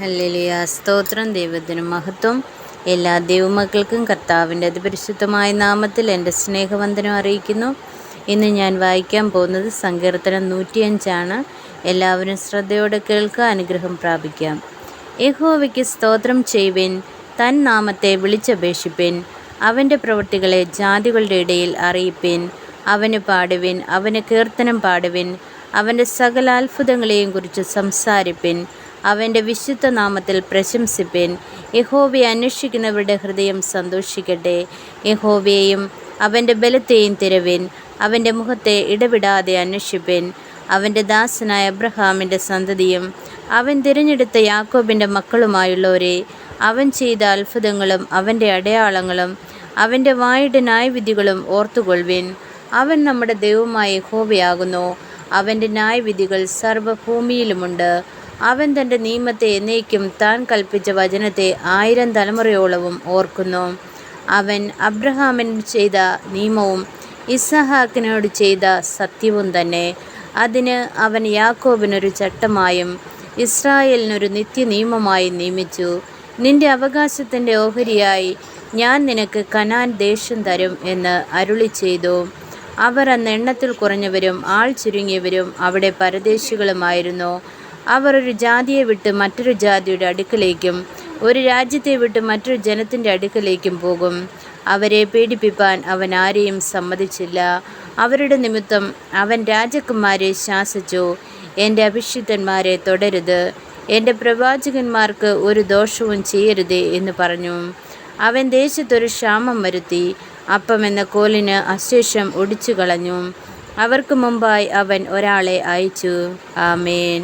Hallelujah. സ്തോത്രം. ദൈവത്തിന് മഹത്വം. എല്ലാ ദൈവമക്കൾക്കും കർത്താവിൻ്റെ അതിപരിശുദ്ധമായ നാമത്തിൽ എൻ്റെ സ്നേഹവന്ദനം അറിയിക്കുന്നു. ഇന്ന് ഞാൻ വായിക്കാൻ പോകുന്നത് സങ്കീർത്തനം 105 എല്ലാവരും ശ്രദ്ധയോടെ കേൾക്കുക, അനുഗ്രഹം പ്രാപിക്കാം. യഹോവയ്ക്ക് സ്തോത്രം ചെയ്യുവിൻ, തൻ നാമത്തെ വിളിച്ചപേക്ഷിപ്പിൻ, അവൻ്റെ പ്രവൃത്തികളെ ജാതികളുടെ ഇടയിൽ അറിയിപ്പിൻ. അവന് പാടുവിൻ, അവന് കീർത്തനം പാടുവിൻ, അവൻ്റെ സകല അത്ഭുതങ്ങളെയും കുറിച്ച് സംസാരിപ്പിൻ. അവൻ്റെ വിശുദ്ധ നാമത്തിൽ പ്രശംസിപ്പിൻ. യഹോവയെ അന്വേഷിക്കുന്നവരുടെ ഹൃദയം സന്തോഷിക്കട്ടെ. യഹോവയെയും അവൻ്റെ ബലത്തെയും തിരവിൻ. അവൻ്റെ മുഖത്തെ ഇടവിടാതെ അന്വേഷിപ്പിൻ. അവൻ്റെ ദാസനായ അബ്രഹാമിൻ്റെ സന്തതിയും അവൻ തിരഞ്ഞെടുത്ത യാക്കോബിൻ്റെ മക്കളുമായുള്ളവരെ, അവൻ ചെയ്ത അത്ഭുതങ്ങളും അവൻ്റെ അടയാളങ്ങളും അവൻ്റെ വായുടെ ന്യായവിധികളും ഓർത്തുകൊള്ളുവിൻ. അവൻ നമ്മുടെ ദൈവമായ യഹോവയാകുന്നു. അവൻ്റെ ന്യായവിധികൾ സർവ്വഭൂമിയിലുമുണ്ട്. അവൻ തൻ്റെ നിയമത്തെ എന്നേക്കും താൻ കൽപ്പിച്ച വചനത്തെ 1000 തലമുറയോളവും ഓർക്കുന്നു. അവൻ അബ്രഹാമിനോട് ചെയ്ത നിയമവും ഇസ്ഹാക്കിനോട് ചെയ്ത സത്യവും തന്നെ. അതിന് അവൻ യാക്കോബിനൊരു ചട്ടമായും ഇസ്രായേലിനൊരു നിത്യനിയമമായും നിയമിച്ചു. നിന്റെ അവകാശത്തിൻ്റെ ഓഹരിയായി ഞാൻ നിനക്ക് കനാൻ ദേശം തരും എന്ന് അരുളി ചെയ്തു. അവർ അന്ന് എണ്ണത്തിൽ കുറഞ്ഞവരും ആൾ ചുരുങ്ങിയവരും അവിടെ പരദേശികളുമായിരുന്നു. അവർ ഒരു ജാതിയെ വിട്ട് മറ്റൊരു ജാതിയുടെ അടുക്കലേക്കും ഒരു രാജ്യത്തെ വിട്ട് മറ്റൊരു ജനത്തിൻ്റെ അടുക്കലേക്കും പോകും. അവരെ പീഡിപ്പിപ്പാൻ അവൻ ആരെയും സമ്മതിച്ചില്ല. അവരുടെ നിമിത്തം അവൻ രാജകുമാരെ ശാസിച്ചു. എൻ്റെ അഭിഷിക്തന്മാരെ തൊടരുത്, എൻ്റെ പ്രവാചകന്മാർക്ക് ഒരു ദോഷവും ചെയ്യരുതേ എന്ന് പറഞ്ഞു. അവൻ ദേശത്തൊരു ക്ഷാമം വരുത്തി. അപ്പം എന്ന കോലിന് അശേഷം ഒടിച്ചു കളഞ്ഞു. അവർക്ക് മുമ്പായി അവൻ ഒരാളെ അയച്ചു. ആമേൻ.